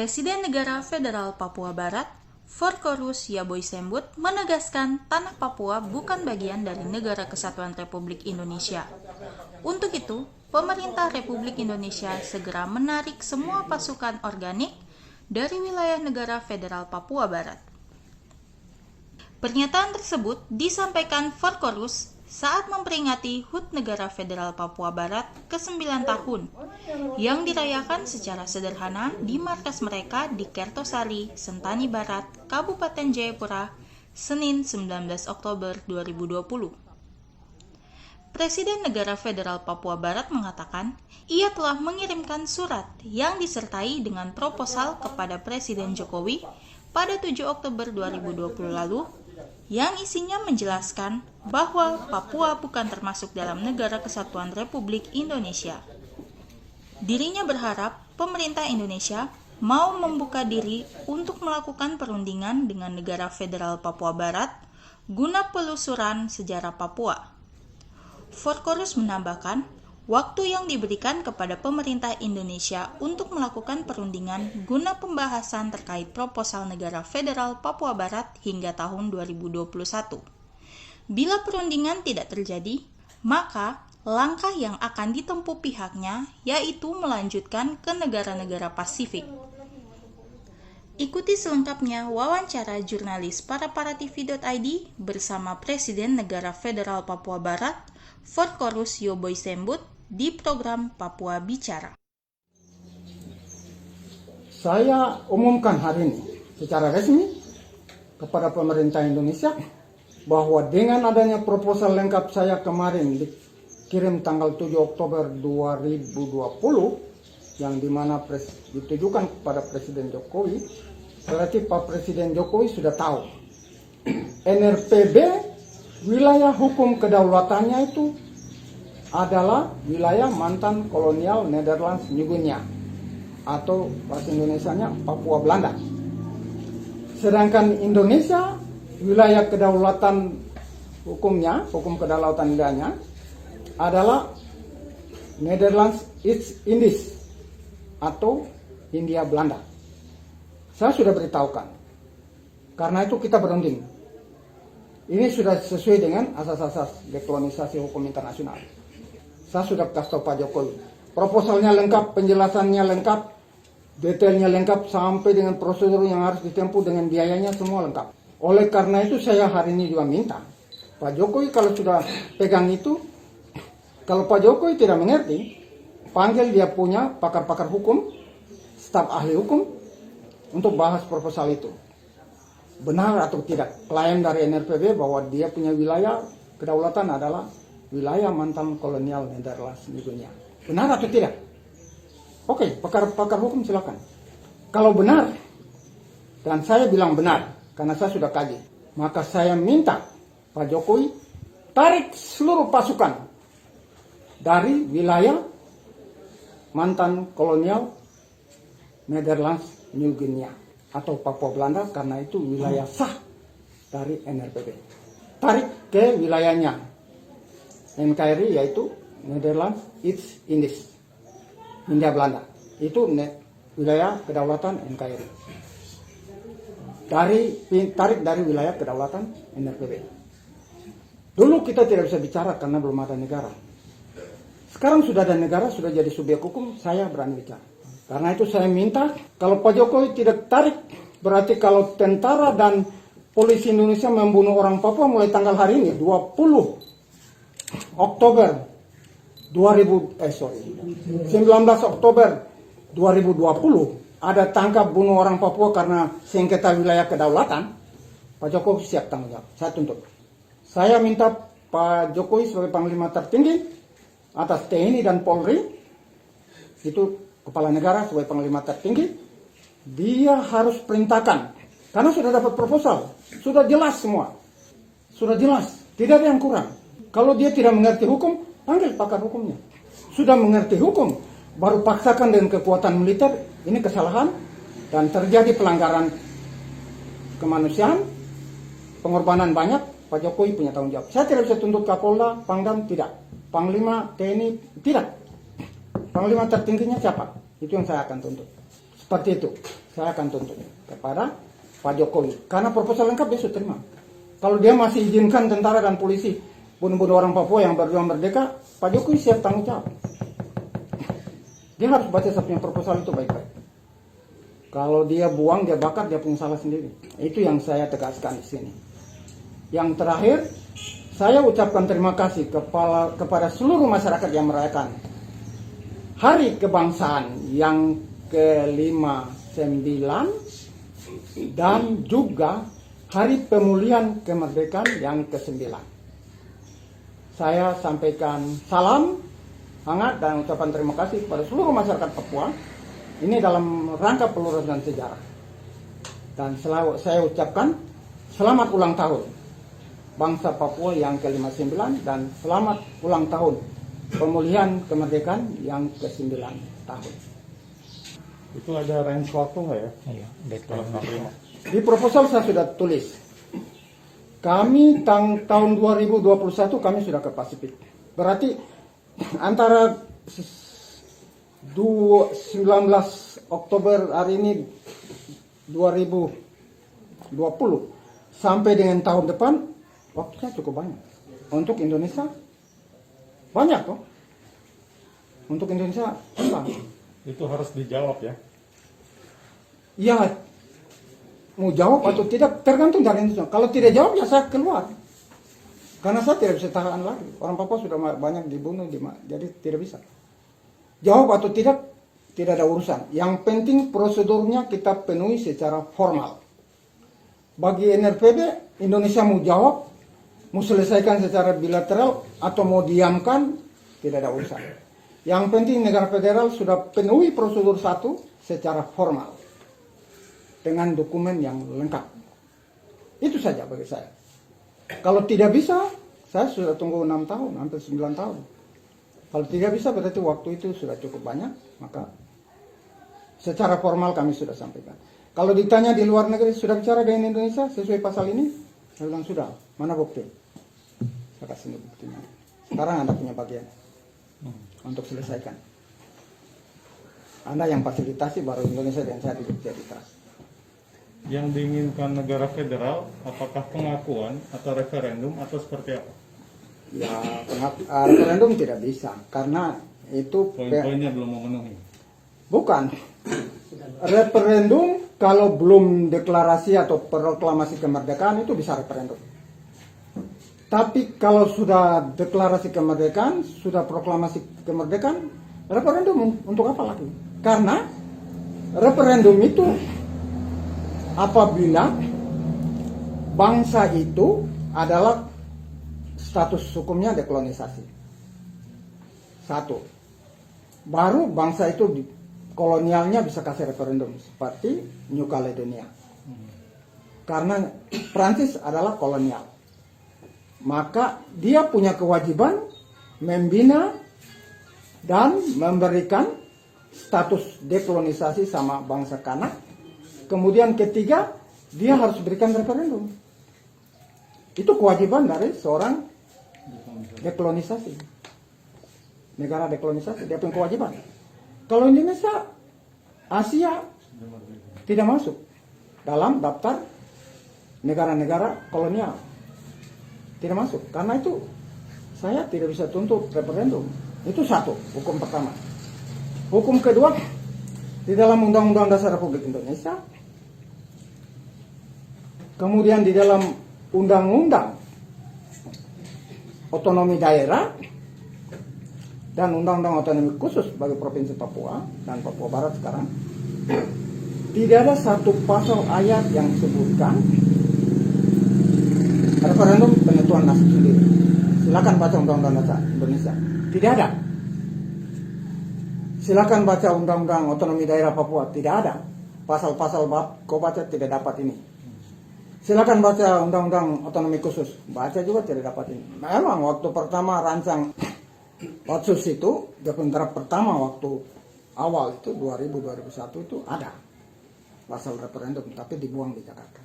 Presiden Negara Federal Papua Barat, Forkorus Yaboy Sembut, menegaskan tanah Papua bukan bagian dari Negara Kesatuan Republik Indonesia. Untuk itu, pemerintah Republik Indonesia segera menarik semua pasukan organik dari wilayah negara Federal Papua Barat. Pernyataan tersebut disampaikan Forkorus saat memperingati HUT Negara Federal Papua Barat ke-9 tahun yang dirayakan secara sederhana di markas mereka di Kertosari, Sentani Barat, Kabupaten Jayapura, Senin 19 Oktober 2020. Presiden Negara Federal Papua Barat mengatakan ia telah mengirimkan surat yang disertai dengan proposal kepada Presiden Jokowi pada 7 Oktober 2020 lalu yang isinya menjelaskan bahwa Papua bukan termasuk dalam Negara Kesatuan Republik Indonesia. Dirinya berharap pemerintah Indonesia mau membuka diri untuk melakukan perundingan dengan negara Federal Papua Barat guna penelusuran sejarah Papua. Forkorus menambahkan, waktu yang diberikan kepada pemerintah Indonesia untuk melakukan perundingan guna pembahasan terkait proposal negara Federal Papua Barat hingga tahun 2021. Bila perundingan tidak terjadi, maka langkah yang akan ditempuh pihaknya yaitu melanjutkan ke negara-negara Pasifik. Ikuti selengkapnya wawancara jurnalis paraparatv.id bersama Presiden Negara Federal Papua Barat, Forkorus Yaboy Sembut, di program Papua Bicara. Saya umumkan hari ini secara resmi kepada pemerintah Indonesia bahwa dengan adanya proposal lengkap saya kemarin dikirim tanggal 7 Oktober 2020 yang dimana ditujukan kepada Presiden Jokowi, berarti Pak Presiden Jokowi sudah tahu NRPB wilayah hukum kedaulatannya itu adalah wilayah mantan kolonial Nederlands New Guinea atau bahasa Indonesianya Papua Belanda. Sedangkan Indonesia wilayah kedaulatan hukumnya, hukum kedaulatan wilayahnya adalah Netherlands East Indies atau Hindia Belanda. Saya sudah beritahukan. Karena itu kita berunding. Ini sudah sesuai dengan asas-asas dekolonisasi hukum internasional. Saya sudah kasih tahu Pak Jokowi. Proposalnya lengkap, penjelasannya lengkap, detailnya lengkap, sampai dengan prosedur yang harus ditempuh dengan biayanya semua lengkap. Oleh karena itu saya hari ini juga minta Pak Jokowi kalau sudah pegang itu, kalau Pak Jokowi tidak mengerti, panggil dia punya pakar-pakar hukum, staf ahli hukum, untuk bahas proposal itu. Benar atau tidak klaim dari NRPB bahwa dia punya wilayah kedaulatan adalah wilayah mantan kolonial Nederlands New Guinea. Benar atau tidak? Oke, pakar hukum silakan. Kalau benar, dan saya bilang benar, karena saya sudah kaji, maka saya minta Pak Jokowi tarik seluruh pasukan dari wilayah mantan kolonial Nederlands New Guinea atau Papua Belanda, karena itu wilayah sah dari NRPB. Tarik ke wilayahnya NKRI, yaitu Netherlands East Indies, Hindia Belanda. Itu wilayah kedaulatan NKRI. Tarik dari wilayah kedaulatan NRPB. Dulu kita tidak bisa bicara karena belum ada negara. Sekarang sudah ada negara, sudah jadi subjek hukum, saya berani bicara. Karena itu saya minta, kalau Pak Jokowi tidak tarik, berarti kalau tentara dan polisi Indonesia membunuh orang Papua mulai tanggal hari ini, 20 Oktober 19 Oktober 2020 ada tangkap bunuh orang Papua karena sengketa wilayah kedaulatan, Pak Jokowi siap tanggung jawab. Saya tuntut. Saya minta Pak Jokowi sebagai Panglima tertinggi atas TNI dan Polri, itu kepala negara sebagai Panglima tertinggi, dia harus perintahkan karena sudah dapat proposal, sudah jelas semua, sudah jelas, tidak ada yang kurang. Kalau dia tidak mengerti hukum, panggil pakar hukumnya. Sudah mengerti hukum, baru paksakan dengan kekuatan militer, ini kesalahan dan terjadi pelanggaran kemanusiaan, pengorbanan banyak, Pak Jokowi punya tanggung jawab. Saya tidak bisa tuntut Kapolda, Pangdam, tidak. Panglima TNI, tidak. Panglima tertingginya siapa? Itu yang saya akan tuntut. Seperti itu. saya akan tuntut kepada Pak Jokowi. Karena proposal lengkap dia sudah terima. Kalau dia masih izinkan tentara dan polisi bunuh-bunuh orang Papua yang berjuang merdeka, Pak Jokowi siap tanggung jawab. Dia harus baca saya punya proposal itu baik-baik. Kalau dia buang, dia bakar, dia punya salah sendiri. Itu yang saya tegaskan di sini. Yang terakhir, saya ucapkan terima kasih kepada seluruh masyarakat yang merayakan Hari Kebangsaan yang ke-59 dan juga Hari Pemulihan Kemerdekaan yang ke-9. Saya sampaikan salam hangat dan ucapan terima kasih kepada seluruh masyarakat Papua. Ini dalam rangka peluruskan sejarah. Dan selalu saya ucapkan selamat ulang tahun bangsa Papua yang ke-59 dan selamat ulang tahun pemulihan kemerdekaan yang ke-9 tahun. Itu ada range waktu nggak ya? Iya, deadline. Di proposal saya sudah tulis. Kami tahun 2021 kami sudah ke Pasifik. Berarti antara 19 Oktober hari ini 2020 sampai dengan tahun depan waktunya cukup banyak. Untuk Indonesia banyak kok. Untuk Indonesia apa? Itu harus dijawab ya. Ya, mau jawab atau tidak tergantung dari Indonesia. Kalau tidak jawab ya saya keluar. Karena saya tidak bisa tahan lagi. Orang Papua sudah banyak dibunuh, jadi tidak bisa. Jawab atau tidak ada urusan. Yang penting prosedurnya kita penuhi secara formal. Bagi NRPB, Indonesia mau jawab, mau selesaikan secara bilateral, atau mau diamkan, tidak ada urusan. Yang penting negara federal sudah penuhi prosedur satu secara formal. Dengan dokumen yang lengkap. Itu saja bagi saya. Kalau tidak bisa, saya sudah tunggu 6 tahun, hampir 9 tahun. Kalau tidak bisa berarti waktu itu sudah cukup banyak, maka secara formal kami sudah sampaikan. Kalau ditanya di luar negeri, sudah bicara dengan Indonesia sesuai pasal ini? Saya bilang sudah, mana bukti? Saya kasih buktinya. Sekarang Anda punya bagian untuk selesaikan. Anda yang fasilitasi, baru Indonesia dan saya tidak fasilitasi. Yang diinginkan negara federal, apakah pengakuan atau referendum atau seperti apa? Ya, referendum tidak bisa karena itu Poin-poinnya belum memenuhi. bukan referendum. Kalau belum deklarasi atau proklamasi kemerdekaan itu bisa referendum. Tapi kalau sudah deklarasi kemerdekaan, sudah proklamasi kemerdekaan, referendum untuk apa lagi? Karena referendum itu apabila bangsa itu adalah status hukumnya dekolonisasi. Satu. Baru bangsa itu kolonialnya bisa kasih referendum seperti New Caledonia. Karena Prancis adalah kolonial. Maka dia punya kewajiban membina dan memberikan status dekolonisasi sama bangsa Kanak. Kemudian ketiga, dia harus berikan referendum. Itu kewajiban dari seorang dekolonisasi. Negara dekolonisasi, dia punya kewajiban. Kalau Indonesia, Asia tidak masuk dalam daftar negara-negara kolonial. Tidak masuk. Karena itu saya tidak bisa tuntut referendum. Itu satu, hukum pertama. Hukum kedua, di dalam Undang-Undang Dasar Republik Indonesia, kemudian di dalam Undang-Undang Otonomi Daerah dan Undang-Undang Otonomi Khusus bagi Provinsi Papua dan Papua Barat sekarang, tidak ada satu pasal ayat yang disebutkan referendum penentuan nasib sendiri. Silakan baca Undang-Undang Dasar Indonesia. Tidak ada. Silakan baca Undang-Undang Otonomi Daerah Papua. Tidak ada. Pasal-pasal kau baca tidak dapat ini. Silakan baca Undang-Undang Otonomi Khusus. Baca juga tidak dapat ini. Memang waktu pertama rancang Otsus itu, draft pertama waktu awal itu 2000-2001 itu ada pasal referendum, tapi dibuang di Jakarta.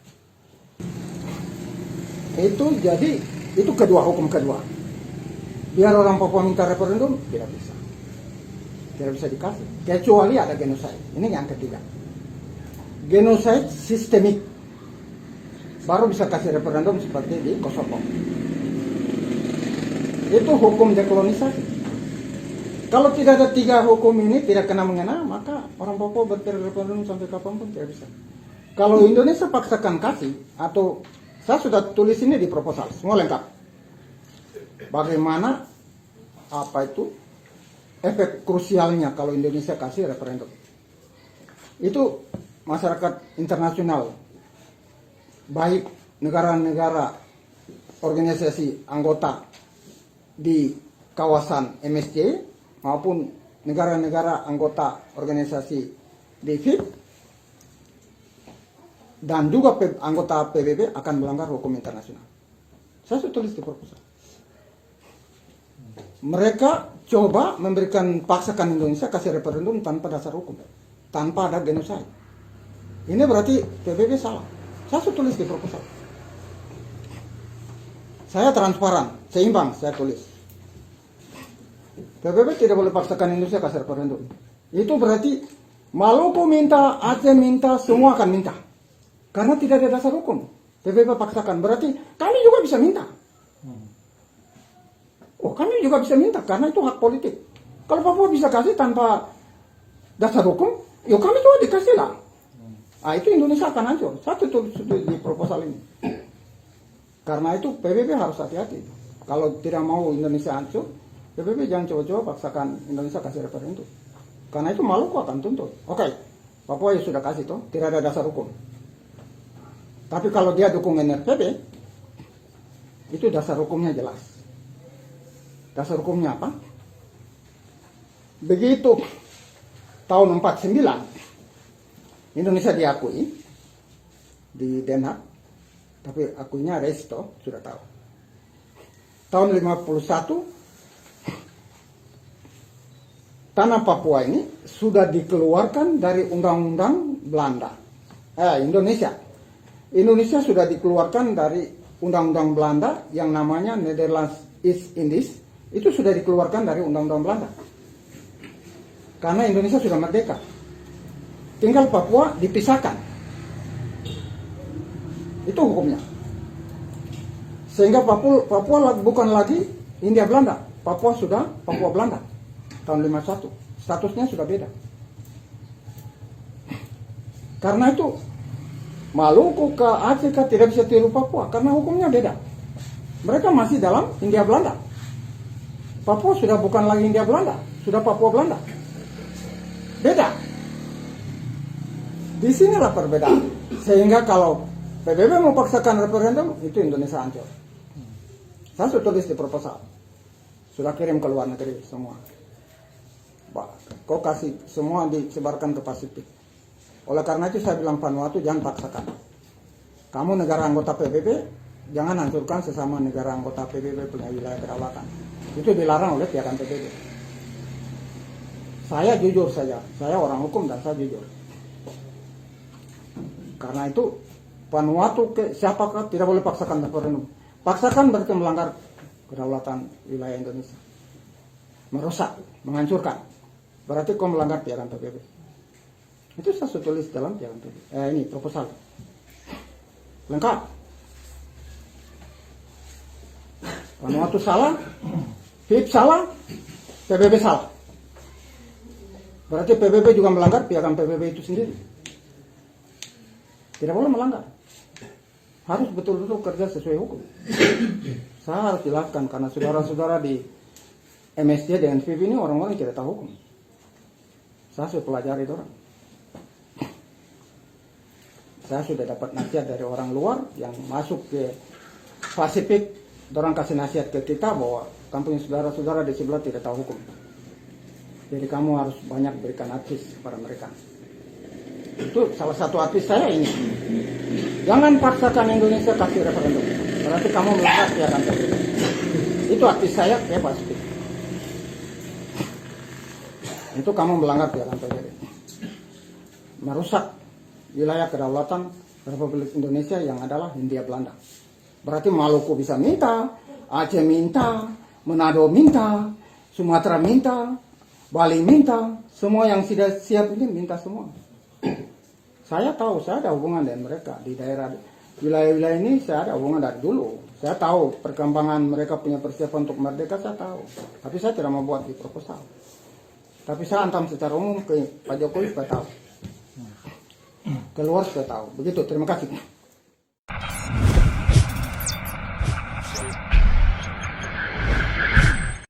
Itu jadi itu kedua, hukum kedua. Biar orang Papua minta referendum tidak bisa. Tidak bisa dikasih. Kecuali ada genocide. Ini yang ketiga. genocide sistemik, baru bisa kasih referendum seperti di Kosovo. Itu hukum dekolonisasi. Kalau tidak ada 3 hukum ini tidak kena mengena, maka orang Papua berreferendum sampai kapanpun tidak bisa. Kalau Indonesia paksakan kasih, atau saya sudah tulis ini di proposal, semua lengkap. Bagaimana efek krusialnya kalau Indonesia kasih referendum. Itu masyarakat internasional, baik negara-negara organisasi anggota di kawasan MSC maupun negara-negara anggota organisasi di FIP dan juga anggota PBB akan melanggar hukum internasional. Saya sudah tulis di proposal. Mereka coba paksakan Indonesia kasih referendum tanpa dasar hukum, tanpa ada genocide. Ini berarti PBB salah. Saya sudah tulis di proposal. Saya transparan, seimbang, saya tulis. PBB tidak boleh paksakan Indonesia kasih referendum. Itu berarti Maluku minta, Aceh minta, semua akan minta. Karena tidak ada dasar hukum. PBB paksakan, berarti kami juga bisa minta. Oh, kami juga bisa minta, karena itu hak politik. Kalau Papua bisa kasih tanpa dasar hukum, ya kami juga dikasih lah. Nah, itu Indonesia akan hancur. Satu di proposal ini. Karena itu PBB harus hati-hati. Kalau tidak mau Indonesia hancur, PBB jangan coba-coba paksakan Indonesia kasih referendum. Karena itu Maluku akan tuntut. Oke, Papua ya sudah kasih toh, tidak ada dasar hukum. Tapi kalau dia dukung NRPB, itu dasar hukumnya jelas. Dasar hukumnya apa? Begitu tahun 49 Indonesia diakui di Den Haag, tapi akuinya resto sudah tahu. Tahun 51 tanah Papua ini sudah dikeluarkan dari undang-undang Belanda. Indonesia. Indonesia sudah dikeluarkan dari undang-undang Belanda yang namanya Netherlands East Indies. Itu sudah dikeluarkan dari undang-undang Belanda. Karena Indonesia sudah merdeka. Tinggal Papua dipisahkan. Itu hukumnya. Sehingga Papua bukan lagi Hindia Belanda. Papua sudah Papua Belanda. Tahun 51. Statusnya sudah beda. Karena itu Maluku ke Aceh tidak bisa tiru Papua. Karena hukumnya beda. Mereka masih dalam Hindia Belanda. Papua sudah bukan lagi Hindia Belanda. Sudah Papua Belanda. Beda. Di sinilah perbedaan. Sehingga kalau PBB mau paksakan referendum, itu Indonesia hancur. Saya sudah tulis di proposal. Sudah kirim ke luar negeri semua. Kau kasih semua disebarkan ke Pasifik. Oleh karena itu saya bilang Vanuatu jangan paksakan. Kamu negara anggota PBB, jangan hancurkan sesama negara anggota PBB punya wilayah kedaulatan. Itu dilarang oleh piagam PBB. Saya jujur saja, saya orang hukum dan saya jujur. Karena itu Vanuatu siapakah tidak boleh paksakan referendum. Paksakan berarti melanggar kedaulatan wilayah Indonesia. Merusak, menghancurkan. Berarti kau melanggar piagam PBB. Itu saya tulis dalam piagam PBB. Ini proposal. Lengkap. Vanuatu salah, FIP salah, PBB salah. Berarti PBB juga melanggar piagam PBB itu sendiri. Tidak boleh melanggar. Harus betul-betul kerja sesuai hukum. Saya harus jelaskan karena saudara-saudara di MSC dengan FIP ini orang-orang yang tidak tahu hukum. Saya sudah pelajari itu orang. Saya sudah dapat nasihat dari orang luar yang masuk ke Pasifik. Orang kasih nasihat ke kita bahwa kampung saudara-saudara di sebelah tidak tahu hukum. Jadi kamu harus banyak berikan advice kepada mereka. Itu salah satu advice saya ini. Jangan paksakan Indonesia kasih referendum. Berarti kamu melanggar piagam PBB. Itu advice saya ke Pasifik. Itu kamu melanggar piagam PBB. Merusak wilayah kedaulatan Republik Indonesia yang adalah Hindia Belanda. Berarti Maluku bisa minta, Aceh minta, Manado minta, Sumatera minta, Bali minta, semua yang sudah siap ini minta semua. Saya tahu, saya ada hubungan dengan mereka di daerah wilayah-wilayah ini. Saya ada hubungan dari dulu. Saya tahu perkembangan mereka punya persiapan untuk merdeka, saya tahu. Tapi saya tidak mau buat di proposal. Tapi saya antam secara umum ke Pak Jokowi supaya tahu. Keluar supaya tahu. Begitu, terima kasih.